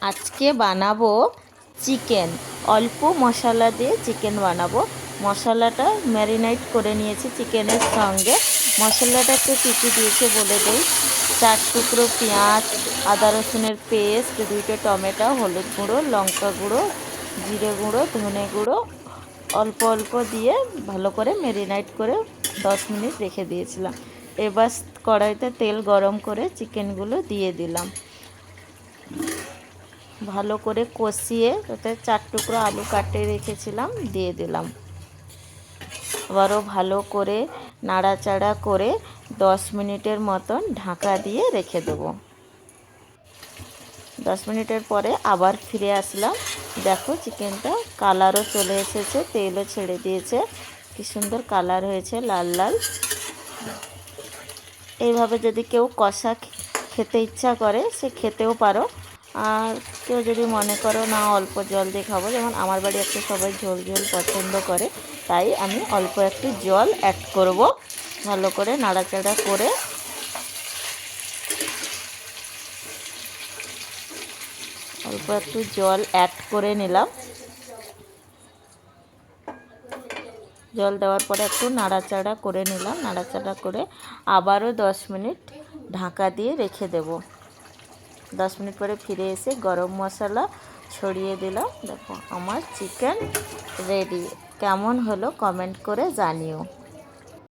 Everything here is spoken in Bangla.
আজকে বানাবো চিকেন, অল্প মশলা দিয়ে চিকেন বানাবো। মশলাটা ম্যারিনেট করে নিয়েছি চিকেনের সঙ্গে। মশলাটাতে কী কী দিয়েছে বলে দেই। 4 টুকরো পেঁয়াজ, আদা রসুনের পেস্ট, 2টা টমেটো, হলুদ গুঁড়ো, লঙ্কা গুঁড়ো, জিরে গুঁড়ো, ধনে গুঁড়ো অল্প অল্প দিয়ে ভালো করে ম্যারিনেট করে 10 মিনিট রেখে দিয়েছিলাম। এবার কড়াইতে তেল গরম করে চিকেনগুলো দিয়ে দিলাম। ভালো করে কষিয়ে তাতে 4 টুকরো আলু কাটে রেখেছিলাম দিয়ে দিলাম। আবারও ভালো করে নাড়াচাড়া করে 10 মিনিটের মতন ঢাকা দিয়ে রেখে দেবো। 10 মিনিটের পরে আবার ফিরে আসলাম। দেখো চিকেনটা কালারও চলে এসেছে, তেলও ছেড়ে দিয়েছে, কি সুন্দর কালার হয়েছে, লাল লাল। এইভাবে যদি কেউ কষা খেতে ইচ্ছা করে সে খেতেও পারো। আর কেউ যদি মনে করো না অল্প জল দিয়ে খাবো, যেমন আমার বাড়ি একটু সবাই ঝোল ঝোল পছন্দ করে, তাই আমি অল্প একটু জল অ্যাড করব। ভালো করে নাড়াচাড়া করে অল্প একটু জল অ্যাড করে নিলাম। জল দেওয়ার পরে একটু নাড়াচাড়া করে নিলাম। নাড়াচাড়া করে আবারও 10 মিনিট ঢাকা দিয়ে রেখে দেব। 10 মিনিট পরে ফিরে এসে গরম মশলা ছড়িয়ে দিলাম। দেখো আমার চিকেন রেডি। কেমন হলো কমেন্ট করে জানিও।